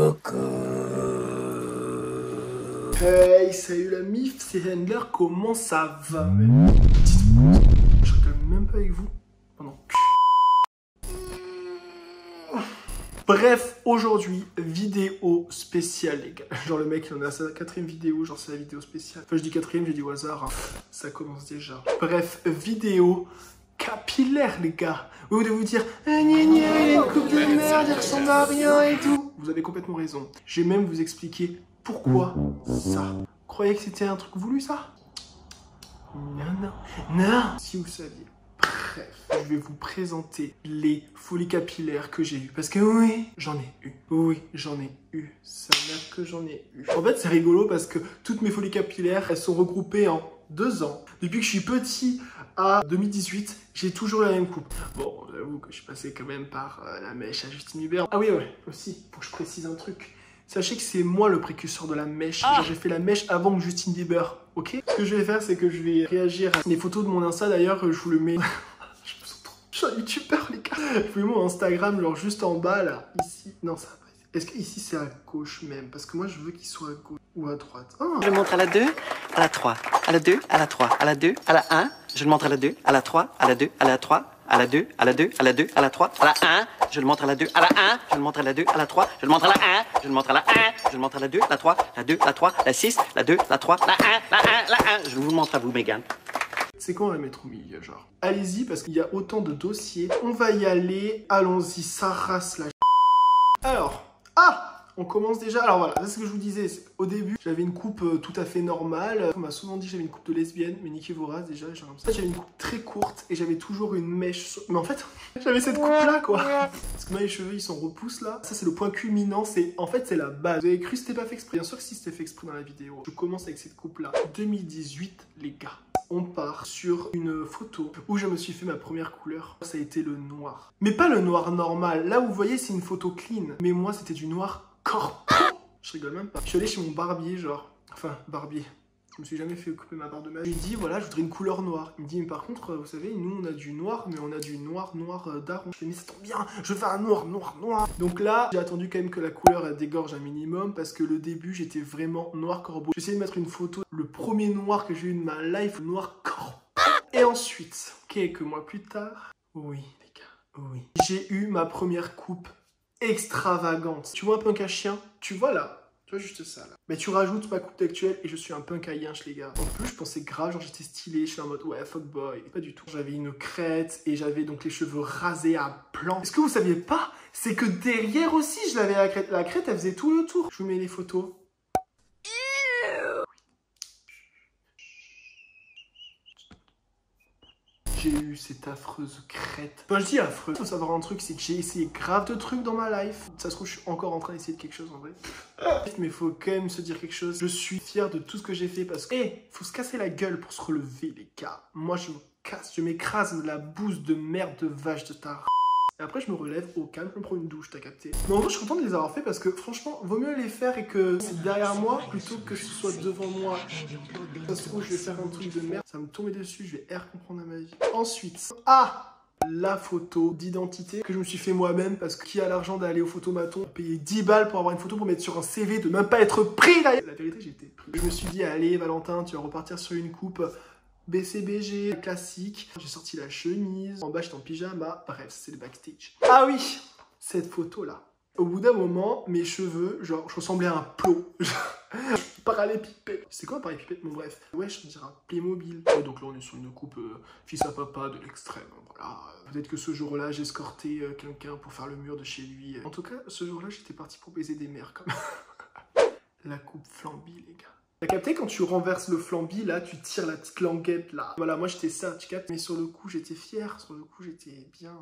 Coucou. Hey, salut la mif, c'est Handler, comment ça va? Je rigole même pas avec vous. Oh non. Bref, aujourd'hui, vidéo spéciale les gars. Genre le mec il en a sa 4ème vidéo, genre c'est la vidéo spéciale. Enfin je dis 4ème, j'ai dit au hasard, hein. Ça commence déjà. Bref, vidéo capillaire les gars. Vous devez vous dire, une coupe de merde, il ressemble à rien et tout. Vous avez complètement raison. Je vais même vous expliquer pourquoi ça. Vous croyez que c'était un truc voulu ça? Non. Si vous saviez. Bref, je vais vous présenter les folies capillaires que j'ai eues. Parce que oui, j'en ai eu. Oui, j'en ai eu. Ça n'a que j'en ai eu. En fait, c'est rigolo parce que toutes mes folies capillaires, elles sont regroupées en 2 ans. Depuis que je suis petit à 2018, j'ai toujours la même coupe. Bon, j'avoue que je suis passé quand même par la mèche à Justin Bieber. Ah oui, ouais, aussi, faut que je précise un truc. Sachez que c'est moi le précurseur de la mèche. Genre, j'ai fait la mèche avant que Justin Bieber, ok? Ce que je vais faire, c'est que je vais réagir à les photos de mon Insta. D'ailleurs, je vous le mets... Je suis un youtubeur les gars. Je vous mets mon Instagram genre juste en bas là. Ici. Non ça va pas. Est-ce que ici c'est à gauche même? Parce que moi je veux qu'il soit à gauche ou à droite. Oh. Je le montre à la 2, à la 3, à la 2, à la 3, à la 2, à la 1. Je le montre à la 2, à la 3, à la 2, à la 3, à la 2, à la 2, à la 2, à la 3, à la 1. Je le montre à la 2, à la 1. Je le montre à la 2, à la 3. Je le montre à la 1. Je le montre à la 1. Je le montre à la 2, la 3, la 2, la 3, la 6, la 2, la 3, la 1, la 1, la 1. Je vous le montre à vous, Mégane. C'est quoi on va le mettre au milieu genre? Allez-y parce qu'il y a autant de dossiers. On va y aller. Allons-y, ça race la... Alors, on commence déjà. Alors voilà, c'est ce que je vous disais. Au début, j'avais une coupe tout à fait normale. On m'a souvent dit que j'avais une coupe de lesbienne, mais niquez vos races déjà. J'avais une coupe très courte et j'avais toujours une mèche. Mais en fait, j'avais cette coupe là quoi. Parce que moi les cheveux ils sont repoussent là. Ça c'est le point culminant. En fait c'est la base. Vous avez cru que c'était pas fait exprès? Bien sûr que si c'était fait exprès dans la vidéo. Je commence avec cette coupe là. 2018 les gars. On part sur une photo où je me suis fait ma première couleur. Ça a été le noir. Mais pas le noir normal. Là, vous voyez, c'est une photo clean. Mais moi, c'était du noir corpo. Je rigole même pas. Je suis allé chez mon barbier, genre... Enfin, barbier. Je me suis jamais fait couper ma barre de mèche. Je lui ai dit, voilà, je voudrais une couleur noire. Il me dit, mais par contre, vous savez, nous, on a du noir, mais on a du noir daron. Je lui ai dit, mais ça tombe bien, je veux un noir. Donc là, j'ai attendu quand même que la couleur elle dégorge un minimum, parce que le début, j'étais vraiment noir corbeau. J'ai essayé de mettre une photo, le premier noir que j'ai eu de ma life, noir corbeau. Et ensuite, quelques mois plus tard, oui, les gars, oui, j'ai eu ma première coupe extravagante. Tu vois un punk à chien? Tu vois là? Tu vois juste ça là. Mais tu rajoutes ma coupe actuelle et je suis un punk à yinche les gars. En plus je pensais grave, genre j'étais stylé, je suis en mode ouais fuckboy. Pas du tout. J'avais une crête et j'avais donc les cheveux rasés à blanc. Est-ce que vous saviez pas? C'est que derrière aussi je l'avais la crête. La crête elle faisait tout le tour. Je vous mets les photos. J'ai eu cette affreuse crête. Enfin, je dis affreuse. Faut savoir un truc, c'est que j'ai essayé grave de trucs dans ma life. Ça se trouve, je suis encore en train d'essayer de quelque chose en vrai. Mais faut quand même se dire quelque chose. Je suis fier de tout ce que j'ai fait parce que, faut se casser la gueule pour se relever, les gars. Moi, je me casse, je m'écrase la bouse de merde de vache de ta... Et après, je me relève au calme, je me prends une douche, t'as capté. Mais en vrai, je suis content de les avoir fait parce que franchement, vaut mieux les faire et que c'est derrière moi plutôt que ce soit devant moi. Ça se trouve, je vais faire un truc de merde, ça va me tomber dessus, je vais comprendre à ma vie. Ensuite, la photo d'identité que je me suis fait moi-même parce que qui a l'argent d'aller au photomaton payer 10 balles pour avoir une photo pour mettre sur un CV, de même pas être pris d'ailleurs. La vérité, j'ai été pris. Je me suis dit, allez, Valentin, tu vas repartir sur une coupe BCBG classique. J'ai sorti la chemise. En bas, j'étais en pyjama. Bref, c'est le backstage. Ah oui, cette photo-là. Au bout d'un moment, mes cheveux, genre, je ressemblais à un plot. Parallépipède. C'est quoi un parallépipède? Bon, bref. Ouais, je dirais un Playmobil. Ouais, donc là, on est sur une coupe fils à papa de l'extrême. Voilà. Peut-être que ce jour-là, j'ai escorté quelqu'un pour faire le mur de chez lui. En tout cas, ce jour-là, j'étais parti pour baiser des mères, comme. La coupe flambi, les gars. T'as capté quand tu renverses le flambi, là, tu tires la petite languette, là. Voilà, moi, j'étais ça, tu captes. Mais sur le coup, j'étais fier. Sur le coup, j'étais bien.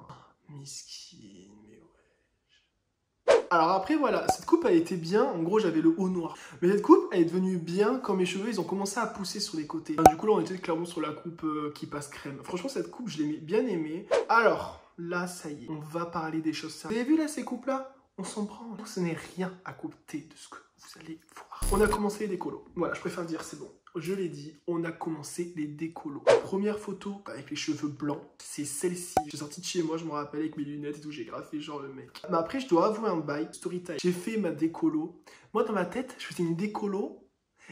Miskine, mais ouais. Alors après, voilà, cette coupe a été bien. En gros, j'avais le haut noir. Mais cette coupe, elle est devenue bien quand mes cheveux, ils ont commencé à pousser sur les côtés. Du coup, là, on était clairement sur la coupe qui passe crème. Franchement, cette coupe, je l'ai bien aimée. Alors, là, ça y est, on va parler des choses sérieuses. Vous avez vu, là, ces coupes-là? On s'en prend. Ce n'est rien à côté de ce que vous allez voir. On a commencé les décolos. Voilà, je préfère dire, c'est bon. Je l'ai dit, on a commencé les décolos. Première photo avec les cheveux blancs, c'est celle-ci. J'ai sorti de chez moi, je me rappelle, avec mes lunettes et tout, j'ai graffé genre le mec. Mais après, je dois avouer un bail, story time. J'ai fait ma décolo. Moi, dans ma tête, je faisais une décolo.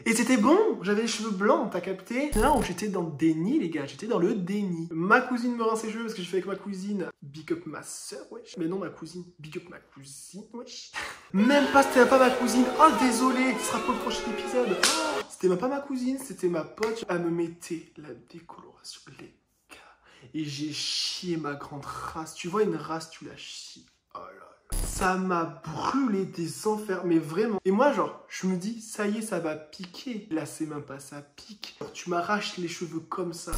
Et c'était bon, j'avais les cheveux blancs, t'as capté? C'est là où j'étais dans le déni, les gars, j'étais dans le déni. Ma cousine me rince ses cheveux parce que j'ai fait avec ma cousine. Big up ma soeur, wesh. Mais non, ma cousine. Big up ma cousine, wesh. Même pas, c'était pas ma cousine. Oh, désolé, ce sera pour le prochain épisode. Oh, c'était même pas ma cousine, c'était ma pote. Elle me mettait la décoloration, les gars. Et j'ai chié ma grande race. Tu vois une race, tu la chies. Oh là. Ça m'a brûlé des enfers, mais vraiment. Et moi, genre, je me dis, ça y est, ça va piquer. Là, c'est même pas ça pique. Alors, tu m'arraches les cheveux comme ça.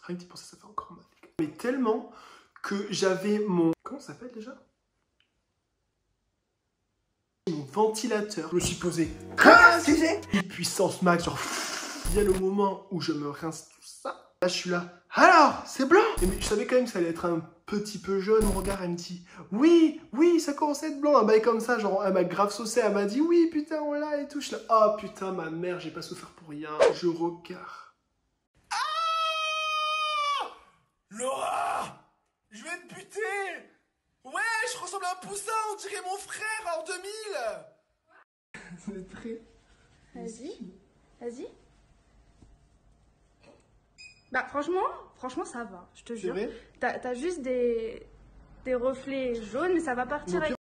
Rien que d'y penser, ça fait encore mal. Mais tellement que j'avais mon... Comment ça s'appelle déjà? Mon ventilateur. Je me suis posé comme sujet. Puissance max, genre... Il y a le moment où je me rince tout ça. Là, je suis là. Alors, c'est blanc. Mais je savais quand même que ça allait être un petit peu jaune. Mon regard, elle me dit, oui, ça commence à être blanc. Un bail comme ça, genre, elle m'a grave saucé. Elle m'a dit, oui, putain, on l'a et tout. Je suis là, oh putain, ma mère, j'ai pas souffert pour rien. Je regarde. Ah, Laura, je vais te buter. Ouais, je ressemble à un poussin, on dirait mon frère en 2000. Vous êtes prêts? Vas-y. Bah franchement ça va, je te jure. T'as juste des reflets jaunes, mais ça va partir avec...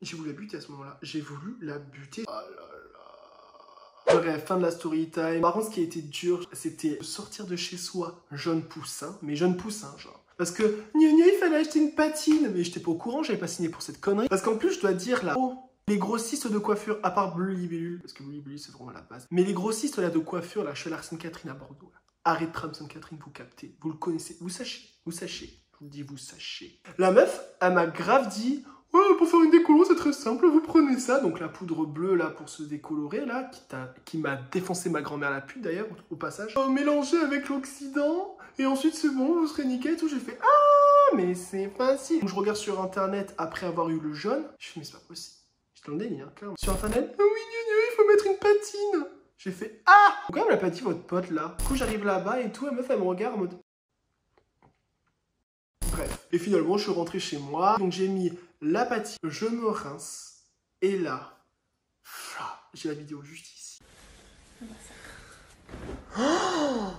J'ai voulu la buter à ce moment-là. J'ai voulu la buter. Oh là là. Bref, fin de la story time. Par contre, ce qui a été dur, c'était sortir de chez soi jeune poussin. Mais jeune poussin, genre. Parce que, il fallait acheter une patine. Mais j'étais pas au courant, j'avais pas signé pour cette connerie. Parce qu'en plus, je dois dire là... Oh, les grossistes de coiffure, à part Bleu Libellule, parce que Bleu Libellule c'est vraiment la base. Mais les grossistes là de coiffure, là, chez l'Arc Sainte-Catherine à Bordeaux, là. Arrêt de tram Sainte-Catherine, vous captez, vous le connaissez, vous sachez. Je vous le dis, vous sachez. La meuf, elle m'a grave dit, ouais, pour faire une décolo, c'est très simple, vous prenez ça. Donc la poudre bleue là pour se décolorer là, qui m'a défoncé ma grand-mère la pute d'ailleurs, au passage. Mélangez avec l'Occident, et ensuite c'est bon, vous serez nickel et tout. J'ai fait, ah, mais c'est facile. Donc je regarde sur internet après avoir eu le jaune, je fais, mais c'est pas possible. Dans le déni, hein, clairement. Sur internet, oh oui, il faut mettre une patine. J'ai fait, ah, pourquoi elle me l'a pas dit votre pote là? Du coup, j'arrive là-bas et tout, la meuf, elle me regarde en mode... Bref. Et finalement, je suis rentré chez moi. Donc, j'ai mis la patine, je me rince. Et là, j'ai la vidéo juste ici. Oh,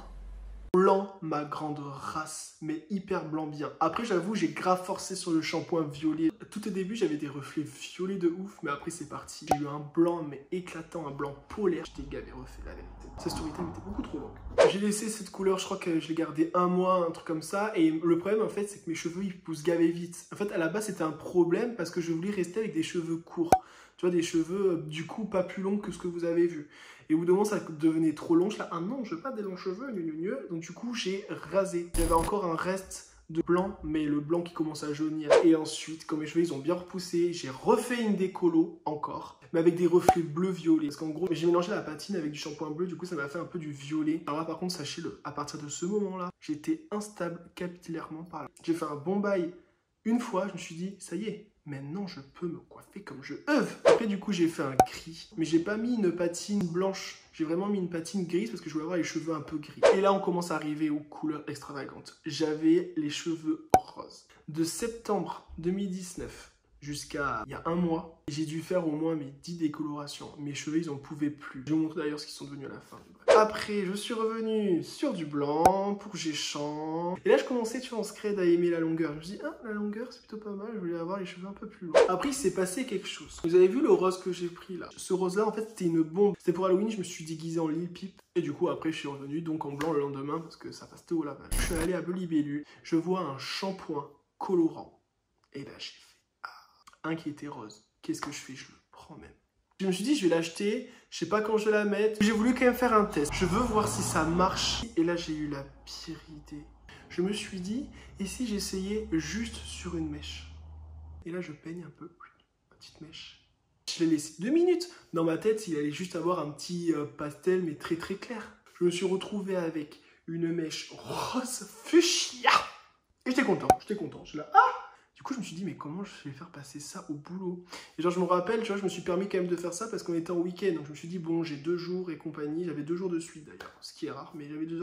blanc, ma grande race, mais hyper blanc bien. Après, j'avoue, j'ai grave forcé sur le shampoing violet. Tout au début, j'avais des reflets violets de ouf, mais après, c'est parti. J'ai eu un blanc, mais éclatant, un blanc polaire. J'étais gavé refait, la vérité. Cette story time était beaucoup trop longue. J'ai laissé cette couleur, je crois que je l'ai gardée un mois, un truc comme ça. Et le problème, en fait, c'est que mes cheveux, ils poussent gavé vite. En fait, à la base, c'était un problème parce que je voulais rester avec des cheveux courts. Tu vois, des cheveux, du coup, pas plus longs que ce que vous avez vu. Et au bout d'un moment, ça devenait trop long. Je suis là, ah non, je veux pas des longs cheveux, Donc du coup, j'ai rasé. J'avais encore un reste de blanc, mais le blanc qui commence à jaunir. Et ensuite, comme mes cheveux, ils ont bien repoussé, j'ai refait une décolo encore, mais avec des reflets bleu-violet. Parce qu'en gros, j'ai mélangé la patine avec du shampoing bleu, du coup, ça m'a fait un peu du violet. Alors là, par contre, sachez-le, à partir de ce moment-là, j'étais instable capillairement par là. J'ai fait un bon bail une fois, je me suis dit, ça y est. Maintenant, je peux me coiffer comme je veux. Après, du coup, j'ai fait un gris. Mais j'ai pas mis une patine blanche. J'ai vraiment mis une patine grise parce que je voulais avoir les cheveux un peu gris. Et là, on commence à arriver aux couleurs extravagantes. J'avais les cheveux roses. De septembre 2019 jusqu'à il y a un mois, j'ai dû faire au moins mes 10 décolorations. Mes cheveux, ils en pouvaient plus. Je vous montre d'ailleurs ce qu'ils sont devenus à la fin. Après, je suis revenu sur du blanc pour que j'échange. Et là, je commençais, tu vois, en scred à aimer la longueur. Je me dis, ah, la longueur, c'est plutôt pas mal. Je voulais avoir les cheveux un peu plus longs. Après, il s'est passé quelque chose. Vous avez vu le rose que j'ai pris là? Ce rose-là, en fait, c'était une bombe. C'était pour Halloween, je me suis déguisé en Lil Peep. Et du coup, après, je suis revenu donc en blanc le lendemain parce que ça passait au lavage. Je suis allé à Bleu Libellule. Je vois un shampoing colorant. Et là, j'ai fait, un qui était rose. Qu'est-ce que je fais? Je le prends même. Je me suis dit, je vais l'acheter, je sais pas quand je vais la mettre. J'ai voulu quand même faire un test. Je veux voir si ça marche. Et là, j'ai eu la pire idée. Je me suis dit, et si j'essayais juste sur une mèche? Et là, je peigne un peu. Petite mèche. Je l'ai laissé 2 minutes. Dans ma tête, il allait juste avoir un petit pastel, mais très très clair. Je me suis retrouvé avec une mèche rose fuchsia. Et j'étais content. Je suis là, ah! Du coup, je me suis dit, mais comment je vais faire passer ça au boulot? Et genre, je me rappelle, tu vois, je me suis permis quand même de faire ça parce qu'on était en week-end. Donc, je me suis dit, bon, j'ai 2 jours et compagnie. J'avais 2 jours de suite d'ailleurs, ce qui est rare, mais j'avais 2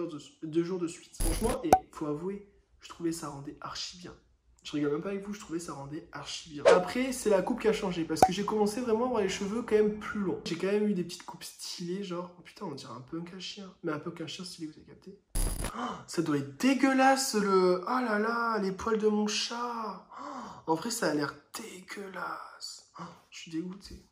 jours de suite. Franchement, et faut avouer, je trouvais ça rendait archi bien. Je rigole même pas avec vous, je trouvais ça rendait archi bien. Après, c'est la coupe qui a changé parce que j'ai commencé vraiment à avoir les cheveux quand même plus longs. J'ai quand même eu des petites coupes stylées, genre, oh putain, on dirait un punk à chien. Mais un punk à chien stylé, vous avez capté? Oh, ça doit être dégueulasse le... Oh là là, les poils de mon chat. Oh, en vrai, ça a l'air dégueulasse. Oh, je suis dégoûté.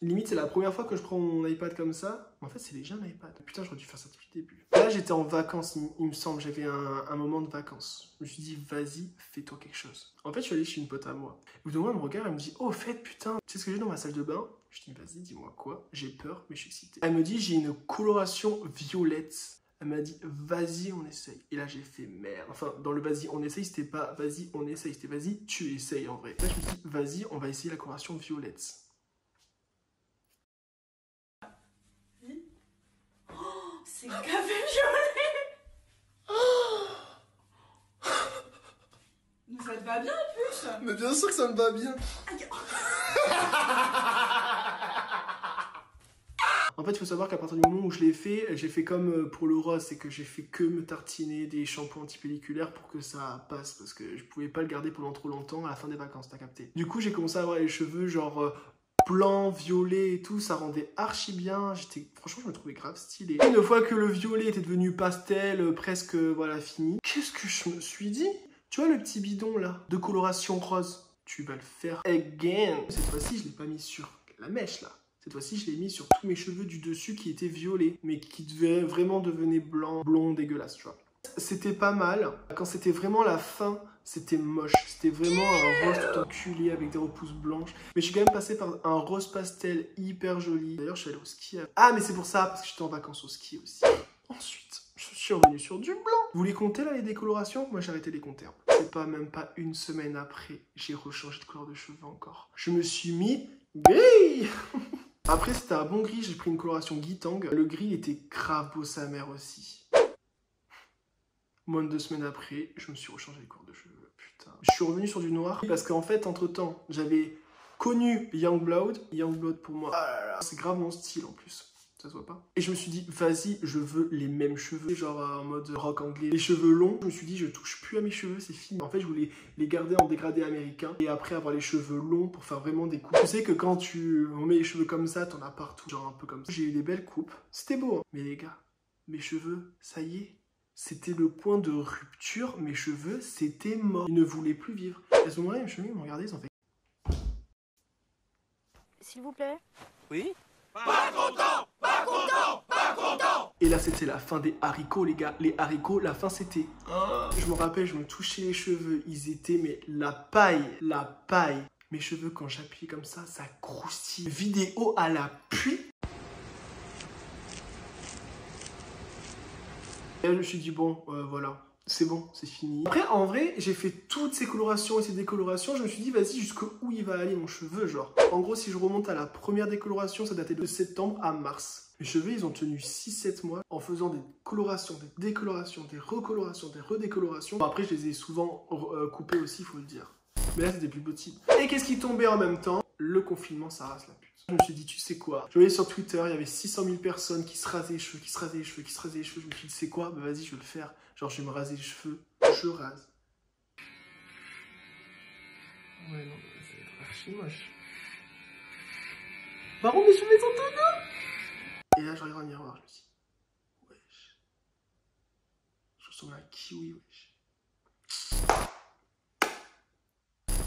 Limite, c'est la première fois que je prends mon iPad comme ça. En fait, c'est déjà un iPad. Putain, j'aurais dû faire ça depuis le début. Là, j'étais en vacances, il me semble. J'avais un moment de vacances. Je me suis dit, vas-y, fais-toi quelque chose. En fait, je suis allé chez une pote à moi. Au bout de moi, elle me regarde, elle me dit, oh, fait, putain, tu sais ce que j'ai dans ma salle de bain? Je dis, vas-y, dis-moi quoi. J'ai peur, mais je suis excité. Elle me dit, j'ai une coloration violette. Elle m'a dit, vas-y, on essaye. Et là, j'ai fait merde. Enfin, dans le vas-y, on essaye, c'était pas vas-y, on essaye. C'était vas-y, tu essayes en vrai. Là, je me suis dit, vas-y, on va essayer la coloration violette. C'est café violet. Mais ça te va bien en plus. Mais bien sûr que ça me va bien. En fait, il faut savoir qu'à partir du moment où je l'ai fait, j'ai fait comme pour le rose, c'est que j'ai fait que me tartiner des shampoings antipelliculaires pour que ça passe, parce que je pouvais pas le garder pendant trop longtemps à la fin des vacances, t'as capté. Du coup, j'ai commencé à avoir les cheveux genre blanc, violet et tout, ça rendait archi bien. Franchement, je me trouvais grave stylé. Une fois que le violet était devenu pastel, presque voilà fini, qu'est-ce que je me suis dit? Tu vois le petit bidon là, de coloration rose, tu vas le faire again. Cette fois-ci, je l'ai pas mis sur la mèche là. Cette fois-ci, je l'ai mis sur tous mes cheveux du dessus qui étaient violets, mais qui devaient vraiment devenir blanc, blond, dégueulasse, tu vois. C'était pas mal. Quand c'était vraiment la fin, c'était moche. C'était vraiment un rose tout enculé avec des repousses blanches. Mais je suis quand même passé par un rose pastel hyper joli. D'ailleurs, je suis allé au ski. Ah, mais c'est pour ça, parce que j'étais en vacances au ski aussi. Ensuite, je suis revenu sur du blanc. Vous les comptez là, les décolorations? Moi, j'ai arrêté de les compter. C'est pas même pas une semaine après, j'ai rechangé de couleur de cheveux encore. Je me suis mis gris. Après, c'était un bon gris, j'ai pris une coloration Guitang. Le gris, il était grave beau sa mère aussi. Moins de 2 semaines après, je me suis rechangé les couleurs de cheveux. Putain. Je suis revenu sur du noir parce qu'en fait, entre-temps, j'avais connu Youngblood. Youngblood pour moi, ah là là, c'est grave mon style en plus. Ça se voit pas. Et je me suis dit, vas-y, je veux les mêmes cheveux, genre en mode rock anglais. Les cheveux longs, je me suis dit, je touche plus à mes cheveux, c'est fini. En fait, je voulais les garder en dégradé américain et après avoir les cheveux longs pour faire vraiment des coupes. Tu sais que quand tu mets les cheveux comme ça, t'en as partout, genre un peu comme ça. J'ai eu des belles coupes, c'était beau, hein. Mais les gars, mes cheveux, ça y est, c'était le point de rupture. Mes cheveux, c'était mort. Ils ne voulaient plus vivre. À ce moment-là, mes cheveux, ils m'ont regardé, ils ont fait... S'il vous plaît. Oui? Pas content! Pas content! Pas content! Et là, c'était la fin des haricots, les gars. Les haricots, la fin, c'était... Je me rappelle, je me touchais les cheveux. Ils étaient, mais la paille. La paille. Mes cheveux, quand j'appuie comme ça croustille. Vidéo à l'appui. Et là, je me suis dit, bon, voilà. C'est bon, c'est fini. Après, en vrai, j'ai fait toutes ces colorations et ces décolorations. Je me suis dit, vas-y, jusqu'où il va aller mon cheveu, genre. En gros, si je remonte à la première décoloration, ça datait de septembre à mars. Mes cheveux, ils ont tenu 6-7 mois en faisant des colorations, des décolorations, des recolorations, des redécolorations. Bon, après, je les ai souvent coupés aussi, il faut le dire. Mais là, c'était plus possible. Et qu'est-ce qui tombait en même temps? Le confinement, ça rase la pute. Je me suis dit, tu sais quoi? Je voyais sur Twitter, il y avait 600 000 personnes qui se rasaient les cheveux, qui se rasaient les cheveux, qui se rasaient les cheveux. Je me suis dit, tu sais quoi? Bah vas-y, je vais le faire. Genre, je vais me raser les cheveux. Je rase. Ouais, non, ça va être archi moche. Par contre, mes cheveux sont tout doux! Et là, je regarde dans le miroir, je me dis, wesh. Je ressemble à un kiwi, wesh.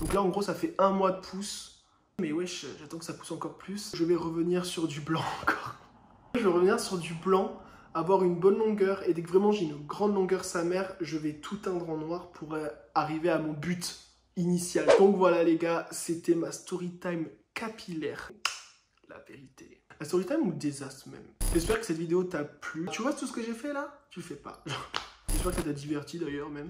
Donc là, en gros, ça fait 1 mois de pouce. Mais wesh, j'attends que ça pousse encore plus. Je vais revenir sur du blanc encore. Je vais revenir sur du blanc, avoir une bonne longueur. Et dès que vraiment j'ai une grande longueur sa mère, je vais tout teindre en noir pour arriver à mon but initial. Donc voilà les gars, c'était ma story time capillaire. La vérité. La story time ou le désastre même. J'espère que cette vidéo t'a plu. Tu vois tout ce que j'ai fait là? Tu le fais pas. J'espère que ça t'a diverti d'ailleurs même.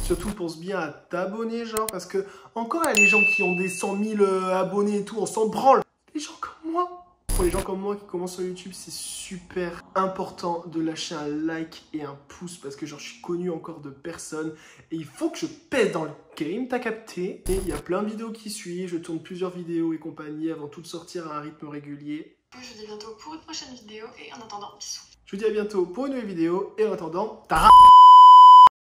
Surtout pense bien à t'abonner, genre, parce que encore il y a les gens qui ont des 100 000 abonnés et tout, on s'en branle. Les gens comme moi. Pour les gens comme moi qui commencent sur YouTube, c'est super important de lâcher un like et un pouce parce que genre je suis connu encore de personne et il faut que je pèse dans le game, t'as capté? Et il y a plein de vidéos qui suivent, je tourne plusieurs vidéos et compagnie avant tout de sortir à un rythme régulier. Je vous dis à bientôt pour une prochaine vidéo et en attendant, bisous. Je vous dis à bientôt pour une nouvelle vidéo et en attendant, ta